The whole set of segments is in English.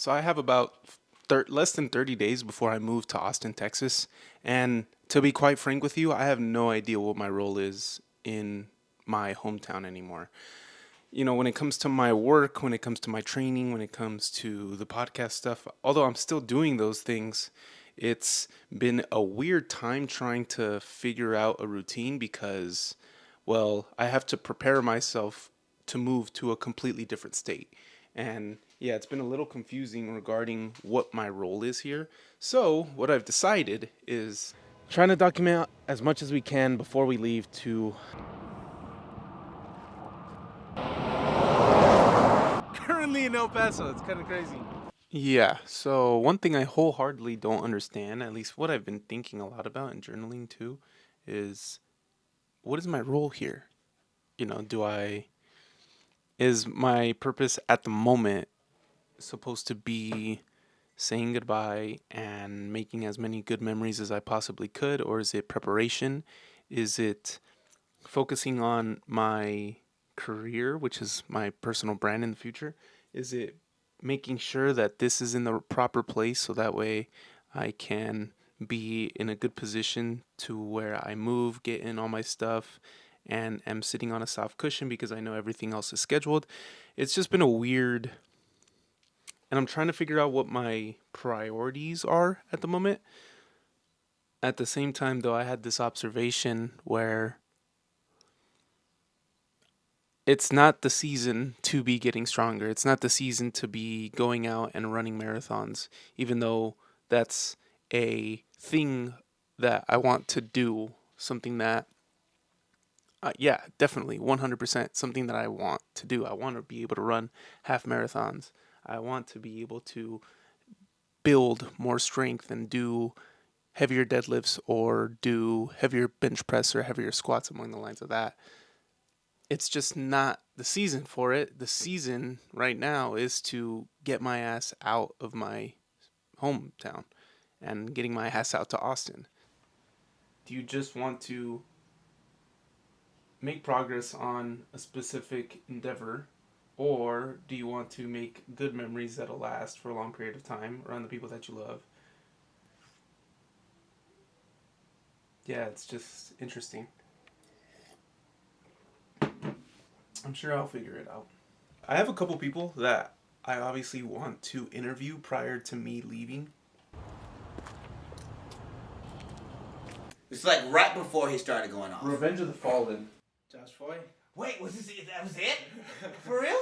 So I have about less than 30 days before I move to Austin, Texas. And to be quite frank with you, I have no idea what my role is in my hometown anymore. When it comes to my work, when it comes to my training, when it comes to the podcast stuff, although I'm still doing those things, it's been a weird time trying to figure out a routine because, well, I have to prepare myself to move to a completely different state. And yeah, it's been a little confusing regarding what my role is here. So, what I've decided is trying to document as much as we can before we leave to currently in El Paso. It's kind of crazy. Yeah, so one thing I wholeheartedly don't understand, at least what I've been thinking a lot about in journaling too, is what is my role here? Do I, is my purpose at the moment supposed to be saying goodbye and making as many good memories as I possibly could, or is it preparation? Is it focusing on my career, which is my personal brand in the future? Is it making sure that this is in the proper place so that way I can be in a good position to where I move, get in all my stuff, and am sitting on a soft cushion because I know everything else is scheduled? It's just been a weird, and I'm trying to figure out what my priorities are at the moment. At the same time, though, I had this observation where it's not the season to be getting stronger. It's not the season to be going out and running marathons, even though that's a thing that I want to do. Something that, yeah, definitely 100% something that I want to do. I want to be able to run half marathons. I want to be able to build more strength and do heavier deadlifts or do heavier bench press or heavier squats along the lines of that. It's just not the season for it. The season right now is to get my ass out of my hometown and getting my ass out to Austin. Do you just want to make progress on a specific endeavor, or do you want to make good memories that'll last for a long period of time around the people that you love? Yeah, it's just interesting. I'm sure I'll figure it out. I have a couple people that I obviously want to interview prior to me leaving. It's like right before he started going off. Revenge of the Fallen. Josh Foy? Wait, was this it? That was it? For real?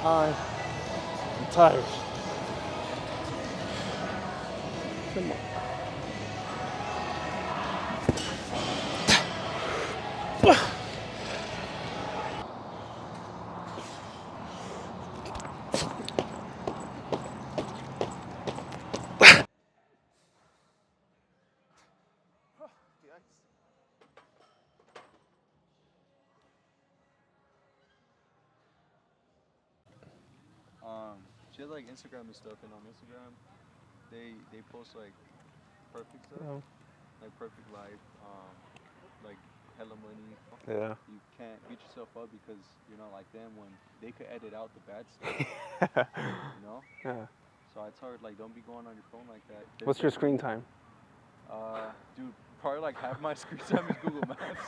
I'm tired. Come on. She has like Instagram and stuff, and on Instagram, they post like perfect stuff, Oh, like perfect life, like hella money. yeah. You can't beat yourself up because you're not like them when they could edit out the bad stuff, you know. Yeah. So I tell her like, don't be going on your phone like that. What's your screen time? Dude, probably like half my screen time is Google Maps,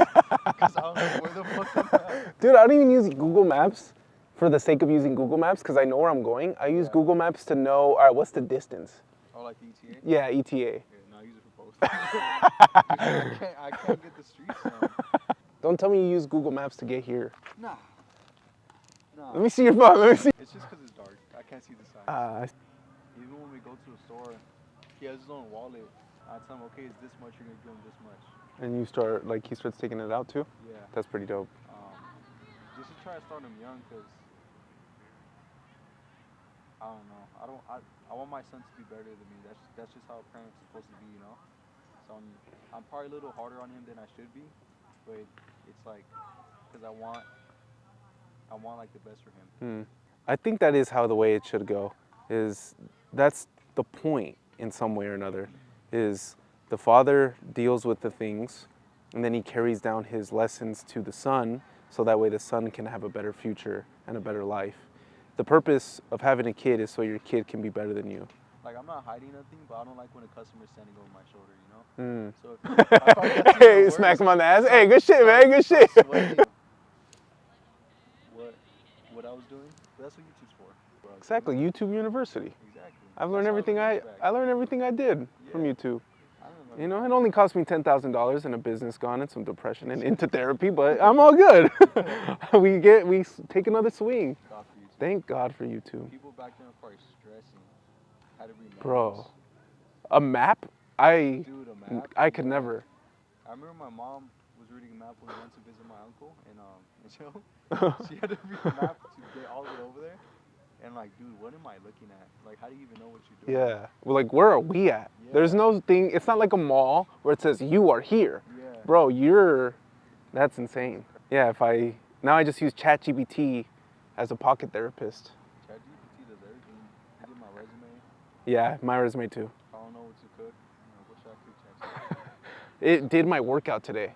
cause I don't know where the fuck I'm at. Dude, I don't even use Google Maps for the sake of using Google Maps because I know where I'm going. I use Yeah. Google Maps to know, all right, what's the distance? Or like the ETA. Yeah, ETA. Yeah, no, I use it for both. I can't get the streets down. Don't tell me you use Google Maps to get here. Nah. Nah. Let me see your phone. Let me see. It's just because it's dark. I can't see the signs. Uh, Even when we go to a store, he has his own wallet. I tell him, okay, it's this much, you're going to give him this much. and you start, like, he starts taking it out too? Yeah. That's pretty dope. Just to try to start him young, because I don't know. I want my son to be better than me. That's just how a parent's supposed to be, you know? So I'm probably a little harder on him than I should be, but it's like, because I want like the best for him. I think that is how the way it should go. Is that's the point in some way or another. Is the father deals with the things, and then he carries down his lessons to the son, so that way the son can have a better future and a better life. The purpose of having a kid is so your kid can be better than you. Like I'm not hiding nothing, but I don't like when a customer's standing over my shoulder, you know. Mm. So if I find that's Hey, even smack worse, him on the ass. Hey, good shit, man. Good shit. sweating. What I was doing? That's what YouTube's for. Exactly, YouTube University. Exactly. I learned everything I did from Yeah. YouTube. I remember. You know, it only cost me $10,000 and a business gone and some depression and into therapy, but I'm all good. we take another swing. God for YouTube. Thank God for YouTube. People back then were probably stressing. Had to read manuals. Bro, a map? Dude, a map. I could Yeah. never. I remember my mom was reading a map when we went to visit my uncle in Joe. She had to read the map to get all the way over there. And like, dude, what am I looking at? Like, how do you even know what you're doing? Yeah. Well, like, where are we at? Yeah. There's no thing, it's not like a mall where it says you are here. Yeah. Bro, that's insane. Yeah, now I just use ChatGPT as a pocket therapist. ChatGPT does everything. You did my resume. Yeah, my resume too. I don't know what to cook. What should I cook, ChatGPT? It did my workout today.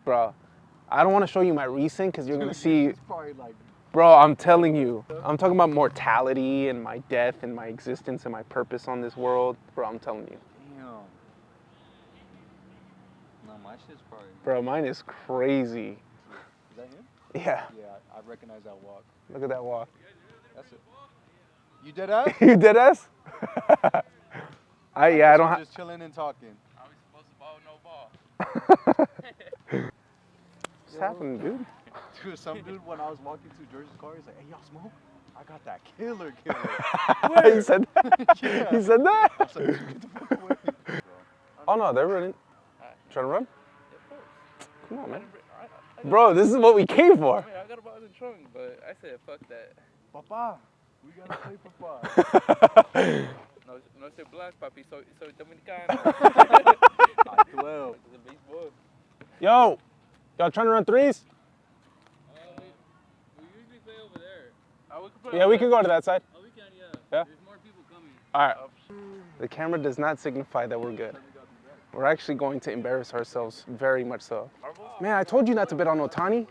Bro, I don't want to show you my recent because you're going to see. It's probably like. Bro, I'm telling you. I'm talking about mortality and my death and my existence and my purpose on this world. Bro, I'm telling you. Damn. No, my shit's probably. Bro, mine is crazy. Is that him? Yeah. Yeah, I recognize that walk. Look at that walk. That's it. You dead ass? You dead ass? I don't have. Just chilling and talking. How we supposed to ball no ball? What's happening, dude? Dude, some dude when I was walking to George's car, he's like, "Hey, y'all smoke? I got that killer." He said that? Yeah. He said that? I was like, "Dude, get the fuck away." Oh no, they're running. Alright. Trying to run? Yeah, of course. Come on, man. I Bro, this is what we came for. I got a ball in the trunk, but I said fuck that. Papa, we gotta play Papa. No se black, papi, soy dominicano. Well, The baseball. Yo, y'all trying to run threes? We usually play over there. We can play Yeah, we can go to that side. Oh, we can, yeah. Yeah? There's more people coming. All right. The camera does not signify that we're good. We're actually going to embarrass ourselves, very much so. Man, I told you not to bet on Otani.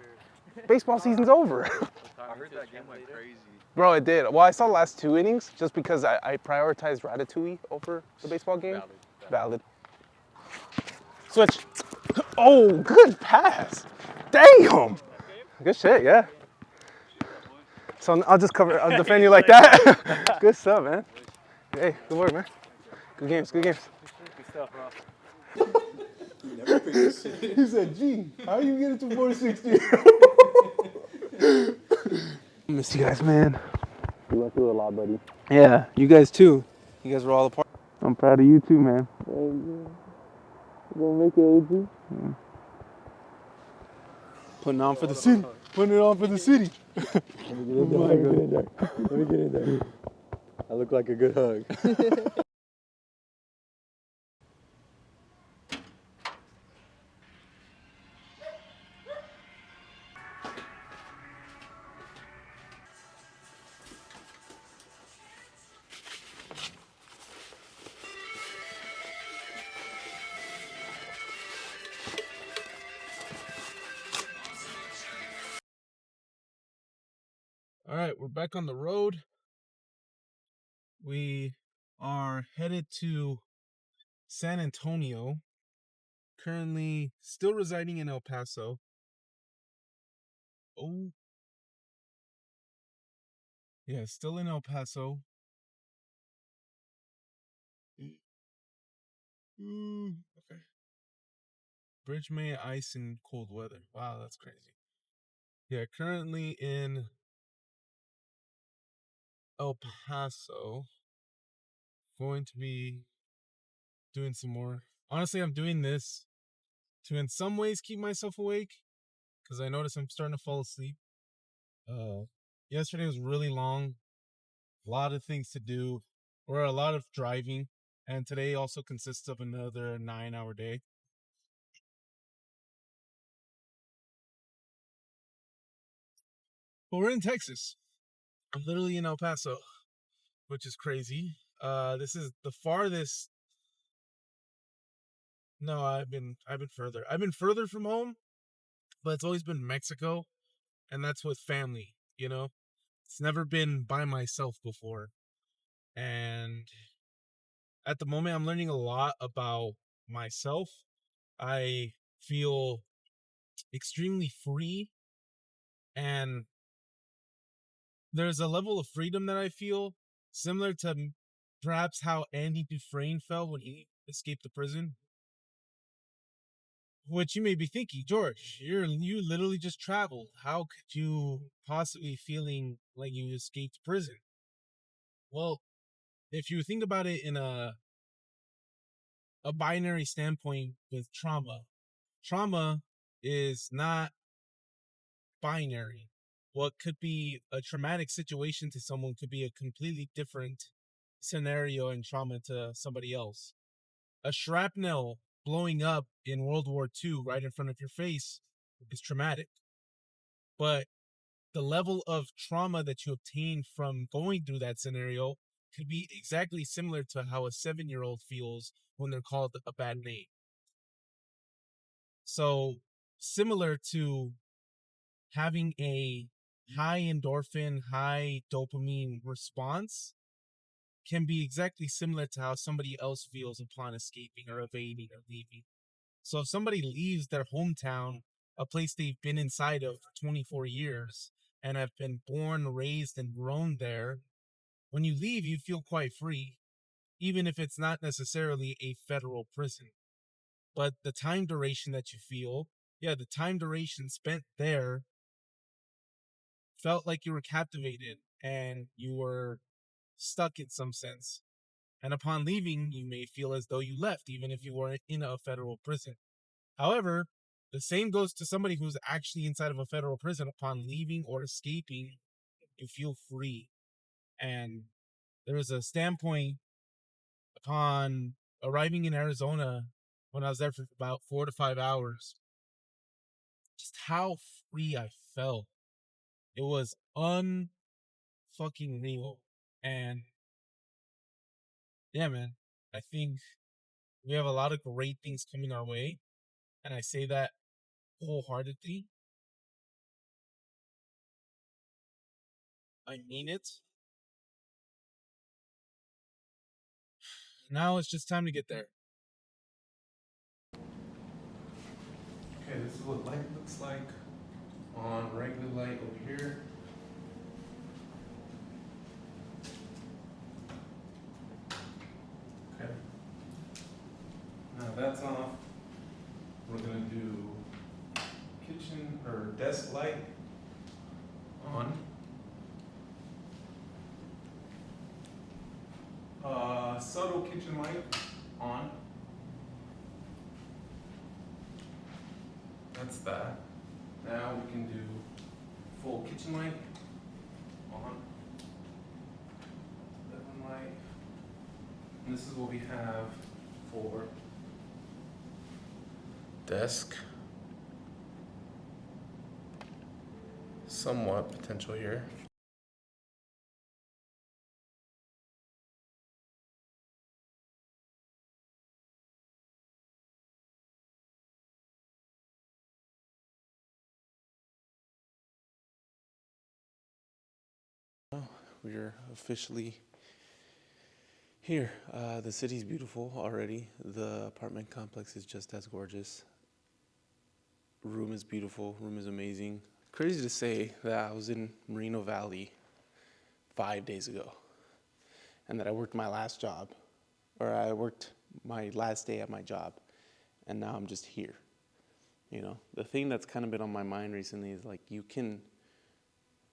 Baseball season's over. I heard that game went crazy. Bro, it did. Well, I saw the last 2 innings just because I prioritized Ratatouille over the baseball game. Valid. Switch. Oh, good pass. Damn. Good shit, yeah. So I'll defend you like that. Good stuff, man. Hey, good work, man. Good games, good games. Good stuff, bro. He said, gee, how you get it to 460? Miss you guys, man. We went through a lot, buddy. Yeah, you guys too. You guys were all a part. I'm proud of you too, man. We're gonna make it, AG. Putting on for the city. Putting it on for the city. Let me get in there. I look like a good hug. All right, we're back on the road. We are headed to San Antonio. Currently still residing in El Paso. Oh. Yeah, still in El Paso. Okay. Bridge may ice in cold weather. Wow, that's crazy. Yeah, currently in El Paso. Going to be doing some more. Honestly, I'm doing this to in some ways keep myself awake because I notice I'm starting to fall asleep. Yesterday was really long. A lot of things to do, or a lot of driving, and today also consists of another 9-hour day. Well, we're in Texas. I'm literally in El Paso, which is crazy. This is the farthest. No, I've been further. I've been further from home, but it's always been Mexico, and that's with family. It's never been by myself before. And at the moment, I'm learning a lot about myself. I feel extremely free, and there's a level of freedom that I feel similar to perhaps how Andy Dufresne felt when he escaped the prison. Which you may be thinking, George, you literally just traveled. How could you possibly feeling like you escaped prison? Well, if you think about it in a binary standpoint with trauma, trauma is not binary. What could be a traumatic situation to someone could be a completely different scenario and trauma to somebody else. A shrapnel blowing up in World War II right in front of your face is traumatic. But the level of trauma that you obtain from going through that scenario could be exactly similar to how a 7-year-old feels when they're called a bad name. So, similar to having a high endorphin, high dopamine response can be exactly similar to how somebody else feels upon escaping or evading or leaving. So if somebody leaves their hometown, a place they've been inside of for 24 years and have been born, raised, and grown there, when you leave, you feel quite free, even if it's not necessarily a federal prison. But the time duration that you feel, yeah, the time duration spent there felt like you were captivated and you were stuck in some sense. And upon leaving, you may feel as though you left, even if you weren't in a federal prison. However, the same goes to somebody who's actually inside of a federal prison. Upon leaving or escaping, you feel free. And there was a standpoint upon arriving in Arizona when I was there for about 4 to 5 hours, just how free I felt. It was unfucking real. And yeah, man, I think we have a lot of great things coming our way. And I say that wholeheartedly. I mean it. Now it's just time to get there. Okay, this is what light looks like on regular light over here. Okay. Now that's off. We're gonna do kitchen or desk light on. Subtle kitchen light on. That's that. Now we can do full kitchen light on. Living light. And this is what we have for desk. Somewhat potential here. We're officially here. The city's beautiful already. The apartment complex is just as gorgeous. Room is beautiful. Room is amazing. Crazy to say that I was in Moreno Valley 5 days ago and that I worked my last job, or I worked my last day at my job, and now I'm just here. The thing that's kind of been on my mind recently is like you can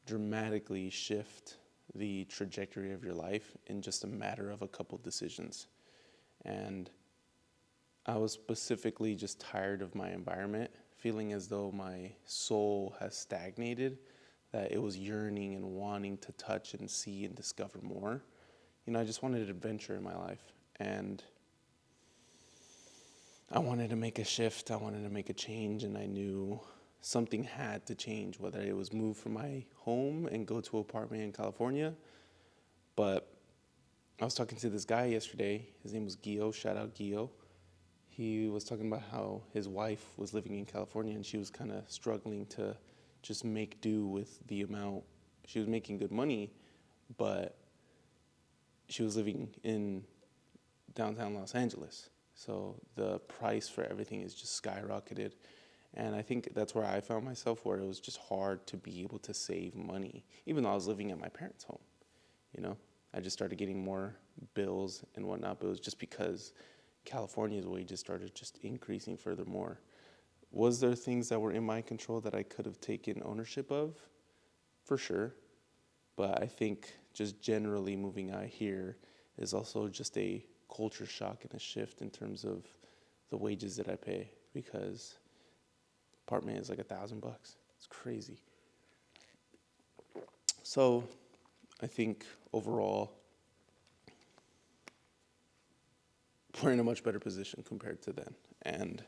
dramatically shift the trajectory of your life in just a matter of a couple decisions. And I was specifically just tired of my environment, feeling as though my soul has stagnated, that it was yearning and wanting to touch and see and discover more. I just wanted an adventure in my life. And I wanted to make a shift. I wanted to make a change. And I knew something had to change, whether it was move from my home and go to an apartment in California. But I was talking to this guy yesterday. His name was Gio. Shout out Gio. He was talking about how his wife was living in California and she was kind of struggling to just make do with the amount. She was making good money, but she was living in downtown Los Angeles. So the price for everything is just skyrocketed. And I think that's where I found myself, where it was just hard to be able to save money, even though I was living at my parents' home. You know, I just started getting more bills and whatnot, but it was just because California's wages started just increasing furthermore. Was there things that were in my control that I could have taken ownership of? For sure. But I think just generally moving out here is also just a culture shock and a shift in terms of the wages that I pay, because apartment is like $1,000. It's crazy. So I think overall we're in a much better position compared to then. And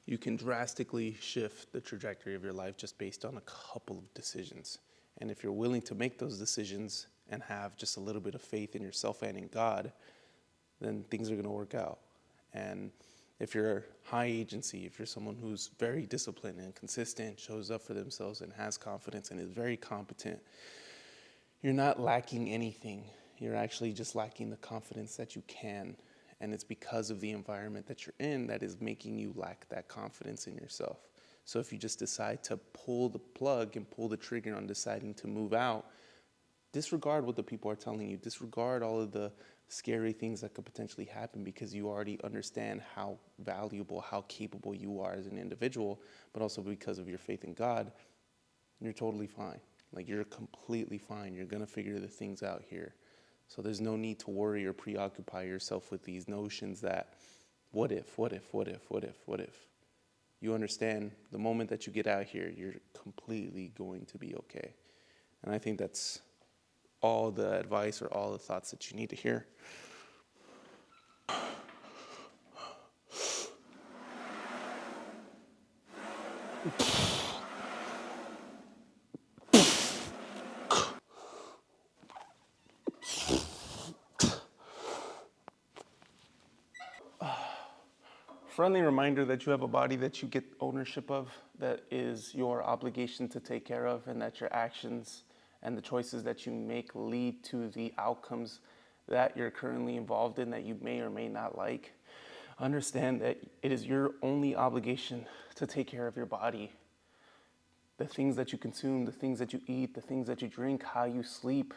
you can drastically shift the trajectory of your life just based on a couple of decisions. And if you're willing to make those decisions and have just a little bit of faith in yourself and in God, then things are going to work out. And if you're high agency, if you're someone who's very disciplined and consistent, shows up for themselves and has confidence and is very competent, you're not lacking anything. You're actually just lacking the confidence that you can. And it's because of the environment that you're in that is making you lack that confidence in yourself. So if you just decide to pull the plug and pull the trigger on deciding to move out, disregard what the people are telling you. Disregard all of the scary things that could potentially happen, because you already understand how valuable, how capable you are as an individual, but also because of your faith in God, you're totally fine. Like, you're completely fine. You're going to figure the things out here. So there's no need to worry or preoccupy yourself with these notions that, what if? You understand the moment that you get out here, you're completely going to be okay. And I think that's all the advice or all the thoughts that you need to hear. Friendly reminder that you have a body that you get ownership of, that is your obligation to take care of, and that your actions and the choices that you make lead to the outcomes that you're currently involved in that you may or may not like. Understand that it is your only obligation to take care of your body. The things that you consume, the things that you eat, the things that you drink, how you sleep.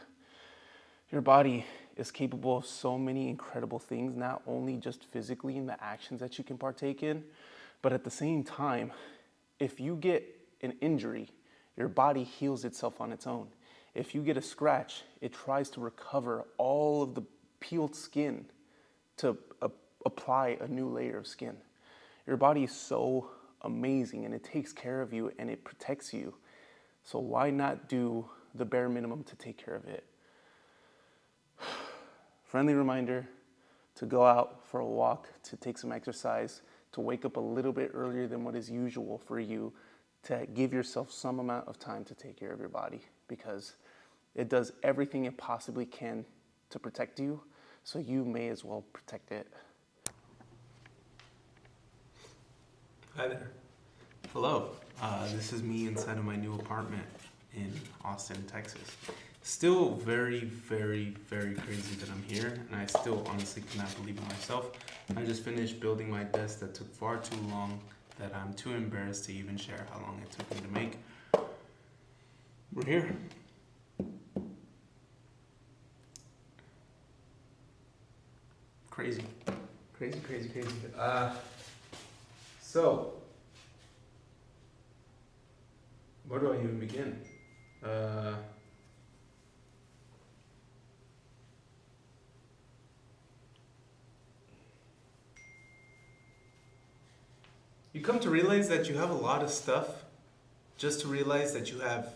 Your body is capable of so many incredible things, not only just physically in the actions that you can partake in, but at the same time, if you get an injury, your body heals itself on its own. If you get a scratch, it tries to recover all of the peeled skin to apply a new layer of skin. Your body is so amazing, and it takes care of you and it protects you. So why not do the bare minimum to take care of it? Friendly reminder to go out for a walk, to take some exercise, to wake up a little bit earlier than what is usual for you, to give yourself some amount of time to take care of your body, because it does everything it possibly can to protect you, so you may as well protect it. Hi there. Hello. This is me inside of my new apartment in Austin, Texas. Still very, very, very crazy that I'm here, and I still honestly cannot believe it myself. I just finished building my desk that took far too long, that I'm too embarrassed to even share how long it took me to make. We're here. Crazy. So, where do I even begin? You come to realize that you have a lot of stuff, just to realize that you have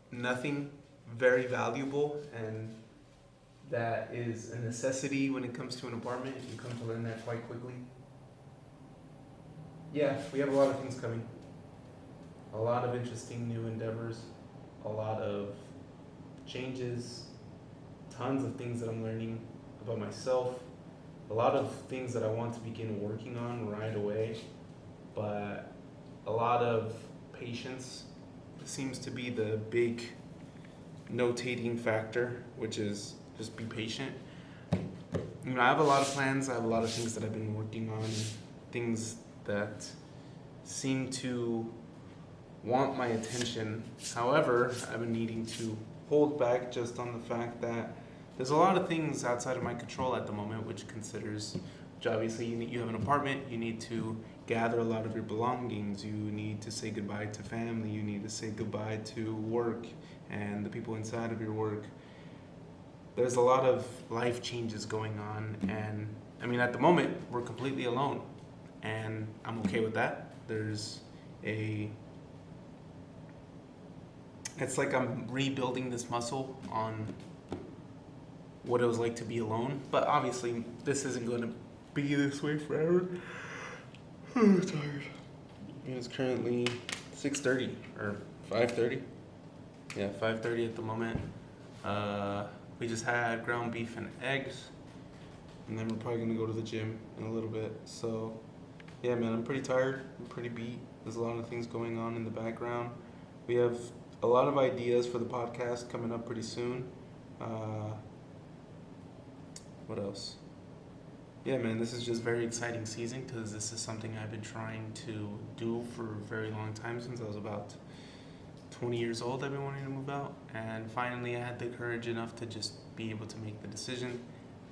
nothing very valuable, and that is a necessity when it comes to an apartment. You come to learn that quite quickly. Yeah, we have a lot of things coming. a lot of interesting new endeavors, a lot of changes, tons of things that I'm learning about myself, a lot of things that I want to begin working on right away, but a lot of patience seems to be the big notating factor, which is just be patient. You know, I have a lot of plans, I have a lot of things that I've been working on, things that seem to want my attention. However, I've been needing to hold back just on the fact that there's a lot of things outside of my control at the moment, which obviously you have an apartment, you need to gather a lot of your belongings, you need to say goodbye to family, you need to say goodbye to work and the people inside of your work. There's a lot of life changes going on, and I mean, at the moment, we're completely alone, and I'm okay with that. It's like I'm rebuilding this muscle on what it was like to be alone, but obviously, this isn't going to be this way forever. I'm tired. It's currently 6:30 or 5:30. Yeah, 5:30 at the moment. We just had ground beef and eggs, and then we're probably gonna go to the gym in a little bit. So, yeah, man, I'm pretty tired. I'm pretty beat. There's a lot of things going on in the background. We have a lot of ideas for the podcast coming up pretty soon. What else? Yeah, man, this is just very exciting season because this is something I've been trying to do for a very long time, since I was about 20 years old. I've been wanting to move out, and finally I had the courage enough to just be able to make the decision.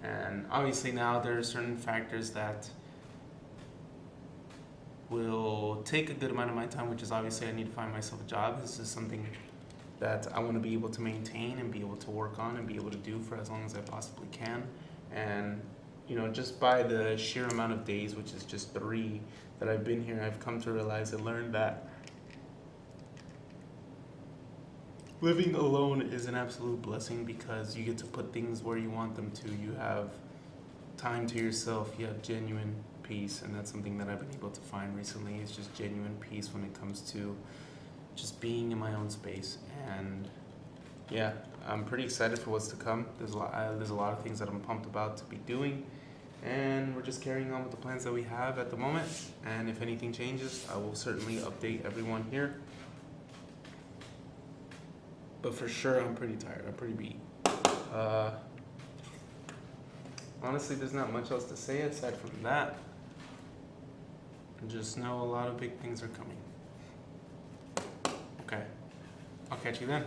And obviously now there are certain factors that will take a good amount of my time, which is obviously I need to find myself a job. This is something that I want to be able to maintain and be able to work on and be able to do for as long as I possibly can. And you know, just by the sheer amount of days, which is just 3 that I've been here, I've come to realize and learn that living alone is an absolute blessing, because you get to put things where you want them to. You have time to yourself, you have genuine peace, and that's something that I've been able to find recently. It's just genuine peace when it comes to just being in my own space. And yeah, I'm pretty excited for what's to come. There's a lot of things that I'm pumped about to be doing, and we're just carrying on with the plans that we have at the moment. And if anything changes, I will certainly update everyone here. But for sure, I'm pretty tired. I'm pretty beat. Honestly, there's not much else to say aside from that. Just know a lot of big things are coming. Okay. I'll catch you then.